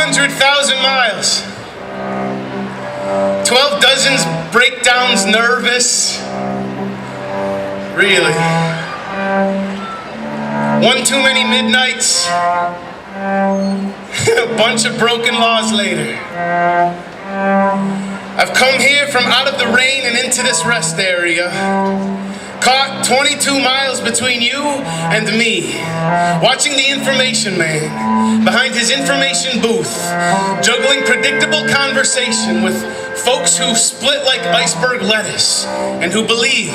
100,000 miles. 12 dozens breakdowns, nervous. Really. One too many midnights. A bunch of broken laws later. I've come here from out of the rain and into this rest area. Caught 22 miles between you and me. Watching the information man behind his information booth, juggling predictable conversation with folks who split like iceberg lettuce and who believe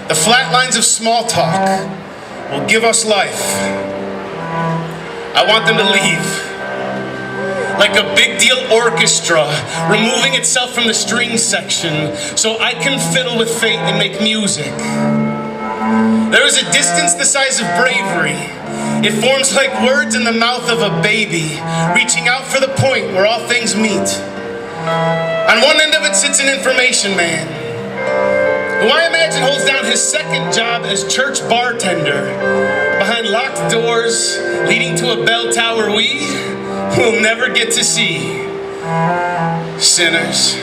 the flat lines of small talk will give us life. I want them to leave. Like a big deal orchestra, removing itself from the string section so I can fiddle with fate and make music. There is a distance the size of bravery. It forms like words in the mouth of a baby, reaching out for the point where all things meet. On one end of it sits an information man, who I imagine holds down his second job as church bartender, behind locked doors leading to a bell tower we will never get to see. Sinners.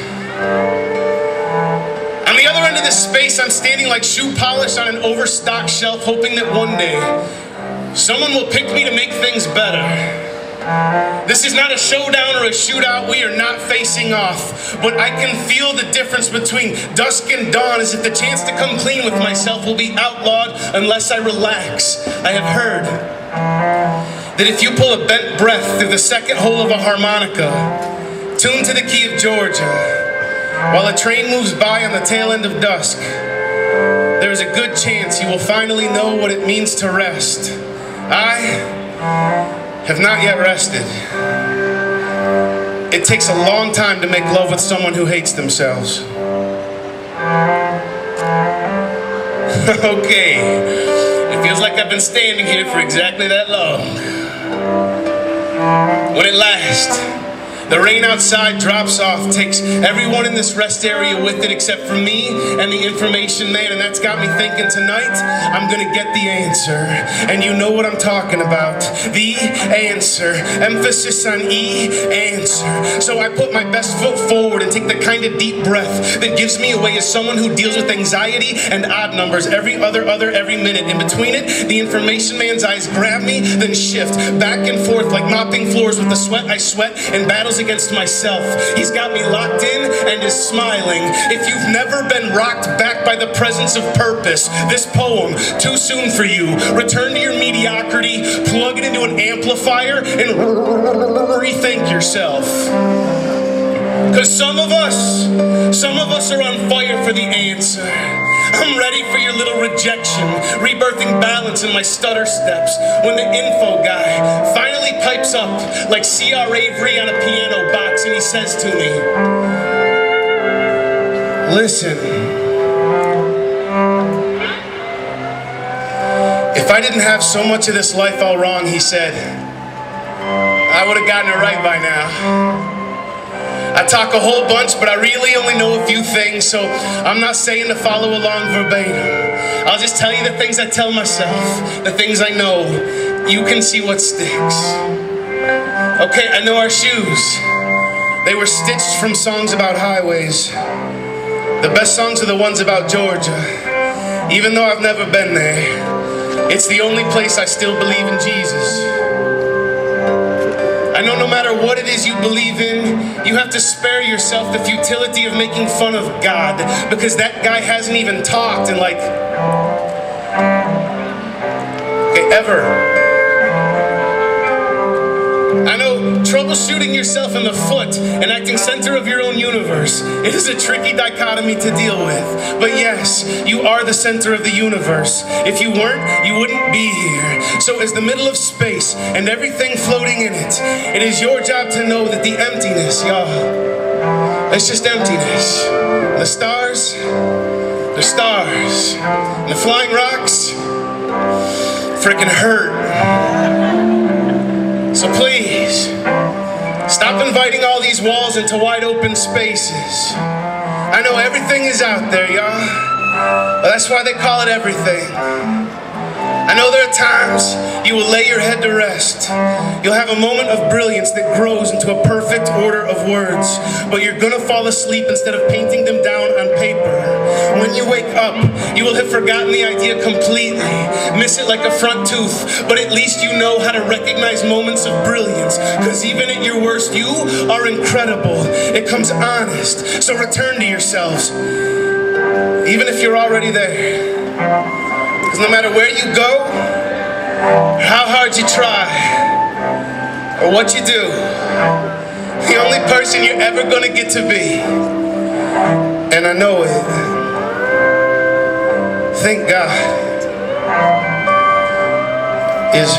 On the other end of this space, I'm standing like shoe polish on an overstocked shelf, hoping that one day someone will pick me to make things better. This is not a showdown or a shootout. We are not facing off. But I can feel the difference between dusk and dawn, as if the chance to come clean with myself will be outlawed unless I relax. I have heard that if you pull a bent breath through the second hole of a harmonica, tuned to the key of Georgia, while a train moves by on the tail end of dusk, there is a good chance you will finally know what it means to rest. I have not yet rested. It takes a long time to make love with someone who hates themselves. Okay, it feels like I've been standing here for exactly that long. When at last the rain outside drops off, takes everyone in this rest area with it except for me and the information man, and that's got me thinking tonight I'm gonna get the answer. And you know what I'm talking about. The answer. Emphasis on E, answer. So I put my best foot forward and take the kind of deep breath that gives me away as someone who deals with anxiety and odd numbers every minute. In between it, the information man's eyes grab me, then shift back and forth like mopping floors with the sweat I sweat in battles against myself. He's got me locked in and is smiling. If you've never been rocked back by the presence of purpose, this poem, too soon for you. Return to your mediocrity, plug it into an amplifier, and rethink yourself. Because some of us are on fire for the answer. I'm ready for your little rejection, rebirthing balance in my stutter steps. When the info guy finally pipes up like C.R. Avery on a piano box and he says to me, listen, if I didn't have so much of this life all wrong, he said, I would have gotten it right by now. I talk a whole bunch, but I really only know a few things, so I'm not saying to follow along verbatim. I'll just tell you the things I tell myself, the things I know. You can see what sticks. Okay, I know our shoes. They were stitched from songs about highways. The best songs are the ones about Georgia. Even though I've never been there, it's the only place I still believe in Jesus. I know no matter what it is you believe in, you have to spare yourself the futility of making fun of God, because that guy hasn't even talked in like, ever. I know troubleshooting yourself in the foot and acting center of your own universe is a tricky dichotomy to deal with. But yes, you are the center of the universe. If you weren't, you wouldn't be here. So as the middle of space and everything floating in it, it is your job to know that the emptiness, y'all, it's just emptiness. The stars, they're stars. And the flying rocks, freaking hurt. So please, stop inviting all these walls into wide open spaces. I know everything is out there, y'all. Well, that's why they call it everything. I know there are times you will lay your head to rest. You'll have a moment of brilliance that grows into a perfect order of words, but you're gonna fall asleep instead of painting them down on paper. When you wake up, you will have forgotten the idea completely, miss it like a front tooth, but at least you know how to recognize moments of brilliance, because even at your worst, you are incredible. It comes honest, so return to yourselves, even if you're already there. Because no matter where you go, or how hard you try, or what you do, the only person you're ever gonna get to be, and I know it, thank God, is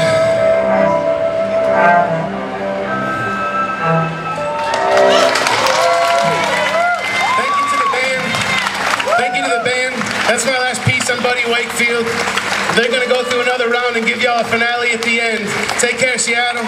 thank you to the band. Thank you to the band. That's my last piece on Buddy Wakefield. They're gonna go through another round and give y'all a finale at the end. Take care, Seattle.